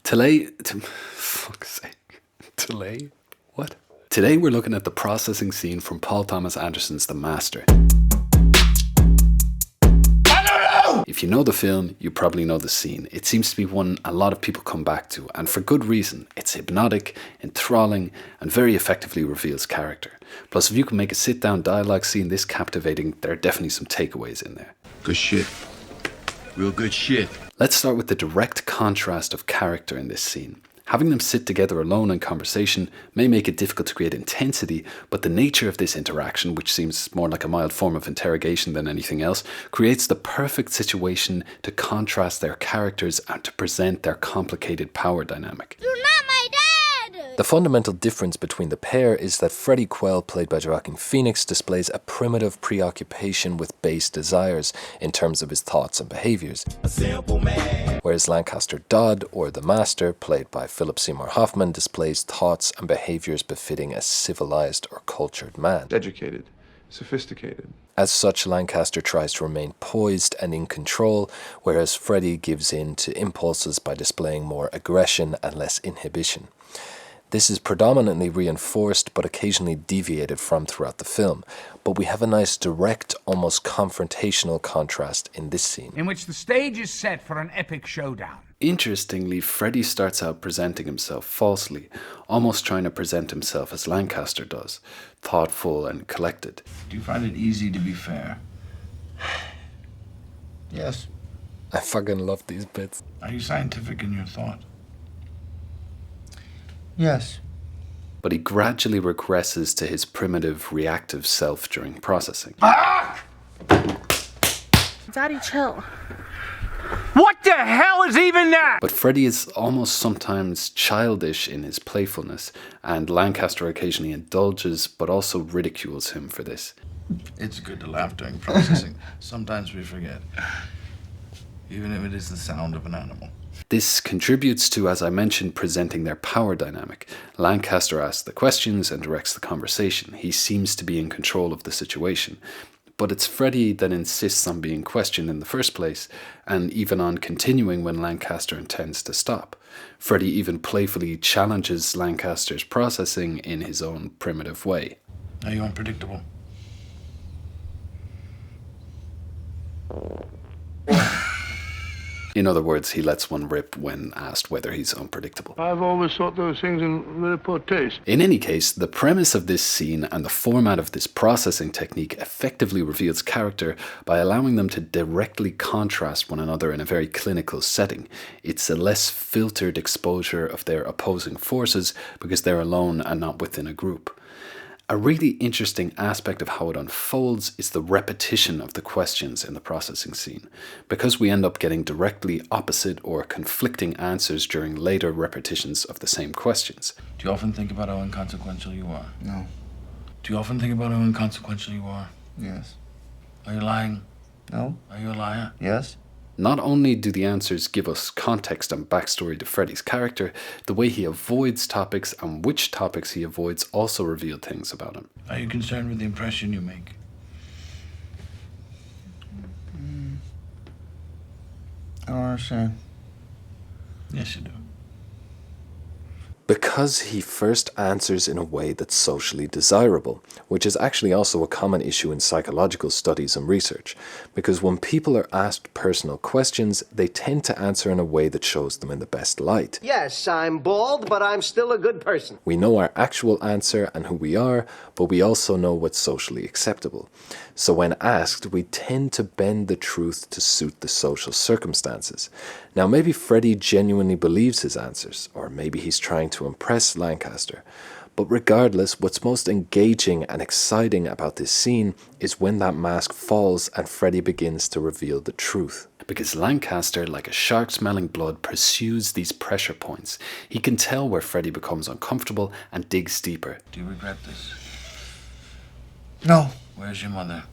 Fuck's sake. Today? What? Today we're looking at the processing scene from Paul Thomas Anderson's The Master. If you know the film, you probably know the scene. It seems to be one a lot of people come back to, and for good reason. It's hypnotic, enthralling, and very effectively reveals character. Plus, if you can make a sit-down dialogue scene this captivating, there are definitely some takeaways in there. Good shit. Real good shit. Let's start with the direct contrast of character in this scene. Having them sit together alone in conversation may make it difficult to create intensity, but the nature of this interaction, which seems more like a mild form of interrogation than anything else, creates the perfect situation to contrast their characters and to present their complicated power dynamic. You're not my dad! The fundamental difference between the pair is that Freddie Quell, played by Joaquin Phoenix, displays a primitive preoccupation with base desires in terms of his thoughts and behaviors. A simple man. Whereas Lancaster Dodd, or the Master, played by Philip Seymour Hoffman, displays thoughts and behaviors befitting a civilized or cultured man. Educated, sophisticated. As such, Lancaster tries to remain poised and in control, whereas Freddie gives in to impulses by displaying more aggression and less inhibition. This is predominantly reinforced but occasionally deviated from throughout the film, but we have a nice direct, almost confrontational contrast in this scene. In which the stage is set for an epic showdown. Interestingly, Freddie starts out presenting himself falsely, almost trying to present himself as Lancaster does, thoughtful and collected. Do you find it easy to be fair? Yes. I fucking love these bits. Are you scientific in your thought? Yes. But he gradually regresses to his primitive, reactive self during processing. Daddy, chill. What the hell is even that? But Freddie is almost sometimes childish in his playfulness, and Lancaster occasionally indulges but also ridicules him for this. It's good to laugh during processing. Sometimes we forget. Even if it is the sound of an animal. This contributes to, as I mentioned, presenting their power dynamic. Lancaster asks the questions and directs the conversation. He seems to be in control of the situation. But it's Freddie that insists on being questioned in the first place, and even on continuing when Lancaster intends to stop. Freddie even playfully challenges Lancaster's processing in his own primitive way. Are you unpredictable? In other words, he lets one rip when asked whether he's unpredictable. I've always thought those things in very poor taste. In any case, the premise of this scene and the format of this processing technique effectively reveals character by allowing them to directly contrast one another in a very clinical setting. It's a less filtered exposure of their opposing forces because they're alone and not within a group. A really interesting aspect of how it unfolds is the repetition of the questions in the processing scene, because we end up getting directly opposite or conflicting answers during later repetitions of the same questions. Do you often think about how inconsequential you are? No. Do you often think about how inconsequential you are? Yes. Are you lying? No. Are you a liar? Yes. Not only do the answers give us context and backstory to Freddie's character, the way he avoids topics and which topics he avoids also reveal things about him. Are you concerned with the impression you make? I don't understand. Yes, you do. Because he first answers in a way that's socially desirable, which is actually also a common issue in psychological studies and research, because when people are asked personal questions, they tend to answer in a way that shows them in the best light. Yes, I'm bald, but I'm still a good person. We know our actual answer and who we are, but we also know what's socially acceptable. So when asked, we tend to bend the truth to suit the social circumstances. Now maybe Freddie genuinely believes his answers, or maybe he's trying to impress Lancaster. But regardless, what's most engaging and exciting about this scene is when that mask falls and Freddie begins to reveal the truth. Because Lancaster, like a shark smelling blood, pursues these pressure points. He can tell where Freddie becomes uncomfortable and digs deeper. Do you regret this? No. Where's your mother?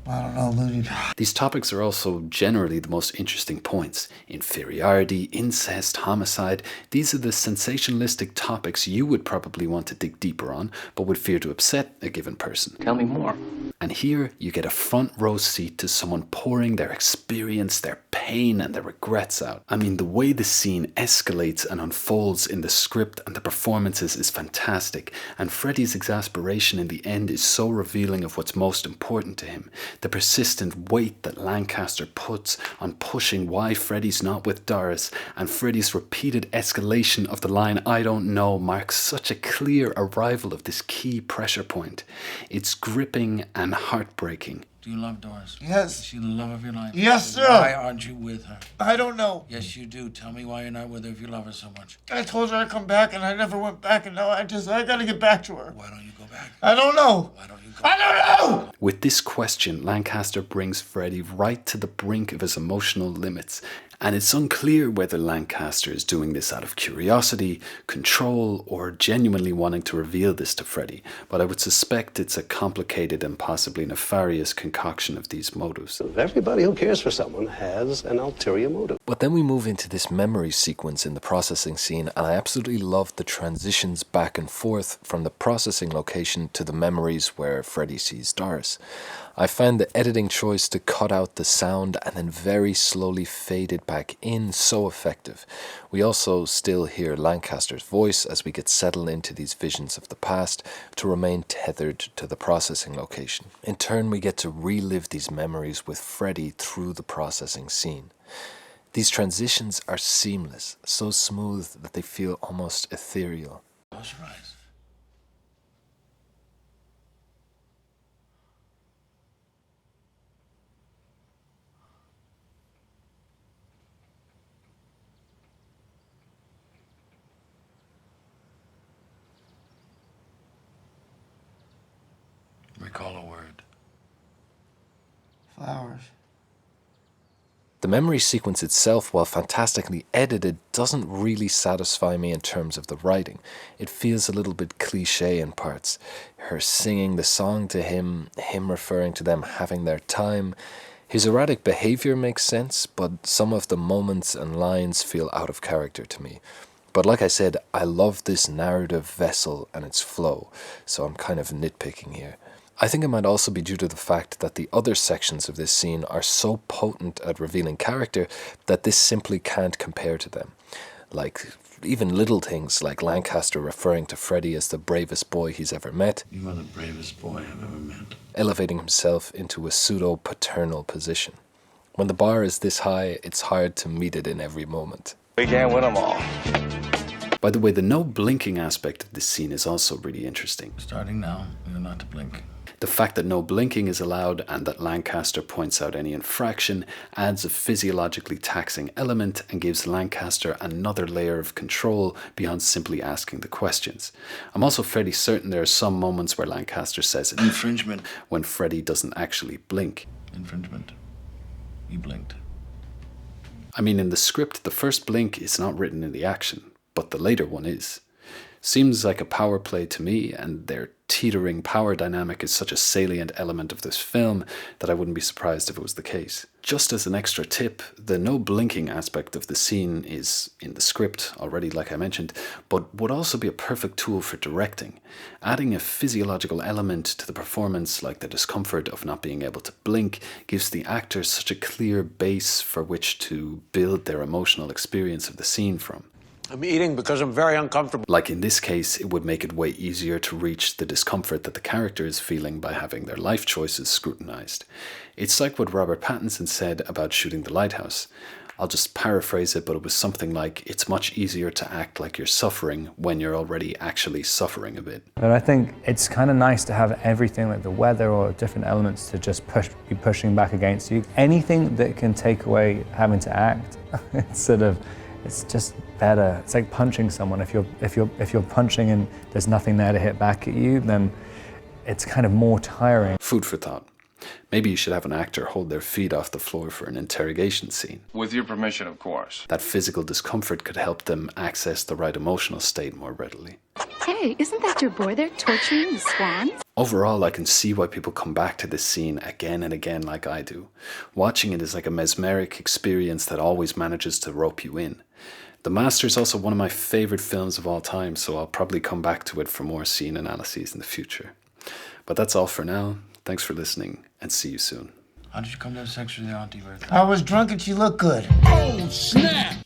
I don't know, Looney. These topics are also generally the most interesting points. Inferiority, incest, homicide. These are the sensationalistic topics you would probably want to dig deeper on, but would fear to upset a given person. Tell me more. And here you get a front row seat to someone pouring their experience, their pain and their regrets out. I mean, the way the scene escalates and unfolds in the script and the performances is fantastic, and Freddy's exasperation in the end is so revealing of what's most important to him. The persistent weight that Lancaster puts on pushing why Freddy's not with Doris, and Freddy's repeated escalation of the line "I don't know" marks such a clear arrival of this key pressure point. It's gripping and heartbreaking. Do you love Doris? Yes. Is she the love of your life? Yes, sir. Why aren't you with her? I don't know. Yes, you do. Tell me why you're not with her if you love her so much. I told her I'd come back, and I never went back, and now I gotta get back to her. Why don't you go back? I don't know. Why don't you go I don't know! With this question, Lancaster brings Freddy right to the brink of his emotional limits, and it's unclear whether Lancaster is doing this out of curiosity, control, or genuinely wanting to reveal this to Freddy, but I would suspect it's a complicated and possibly nefarious concoction of these motives. Everybody who cares for someone has an ulterior motive. But then we move into this memory sequence in the processing scene, and I absolutely love the transitions back and forth from the processing location to the memories where Freddy sees Doris. I find the editing choice to cut out the sound and then very slowly fade it back in so effective. We also still hear Lancaster's voice as we get settled into these visions of the past to remain tethered to the processing location. In turn, we get to relive these memories with Freddy through the processing scene. These transitions are seamless, so smooth that they feel almost ethereal. Close your eyes. Recall a word. Flowers. The memory sequence itself, while fantastically edited, doesn't really satisfy me in terms of the writing. It feels a little bit cliche in parts. Her singing the song to him referring to them having their time. His erratic behavior makes sense, but some of the moments and lines feel out of character to me. But like I said, I love this narrative vessel and its flow, so I'm kind of nitpicking here. I think it might also be due to the fact that the other sections of this scene are so potent at revealing character that this simply can't compare to them. Like, even little things like Lancaster referring to Freddy as the bravest boy he's ever met. You are the bravest boy I've ever met. Elevating himself into a pseudo-paternal position. When the bar is this high, it's hard to meet it in every moment. We can't win them all. By the way, the no blinking aspect of this scene is also really interesting. Starting now, you're not to blink. The fact that no blinking is allowed and that Lancaster points out any infraction adds a physiologically taxing element and gives Lancaster another layer of control beyond simply asking the questions. I'm also fairly certain there are some moments where Lancaster says it. Infringement. When Freddy doesn't actually blink. Infringement. You blinked. I mean, in the script, the first blink is not written in the action, but the later one is. Seems like a power play to me, and their teetering power dynamic is such a salient element of this film that I wouldn't be surprised if it was the case. Just as an extra tip, the no blinking aspect of the scene is in the script already, like I mentioned, but would also be a perfect tool for directing. Adding a physiological element to the performance, like the discomfort of not being able to blink, gives the actors such a clear base for which to build their emotional experience of the scene from. I'm eating because I'm very uncomfortable. Like in this case, it would make it way easier to reach the discomfort that the character is feeling by having their life choices scrutinized. It's like what Robert Pattinson said about shooting The Lighthouse. I'll just paraphrase it, but it was something like, it's much easier to act like you're suffering when you're already actually suffering a bit. But I think it's kind of nice to have everything, like the weather or different elements, to just be pushing back against you. Anything that can take away having to act, it's just better. It's like punching someone. If you're punching and there's nothing there to hit back at you, then it's kind of more tiring. Food for thought. Maybe you should have an actor hold their feet off the floor for an interrogation scene. With your permission, of course. That physical discomfort could help them access the right emotional state more readily. Hey, isn't that your boy there torturing the swans? Overall, I can see why people come back to this scene again and again like I do. Watching it is like a mesmeric experience that always manages to rope you in. The Master is also one of my favourite films of all time, so I'll probably come back to it for more scene analyses in the future. But that's all for now. Thanks for listening, and see you soon. How did you come to have sex with your auntie, Bertha? I was drunk and she looked good. Oh, snap!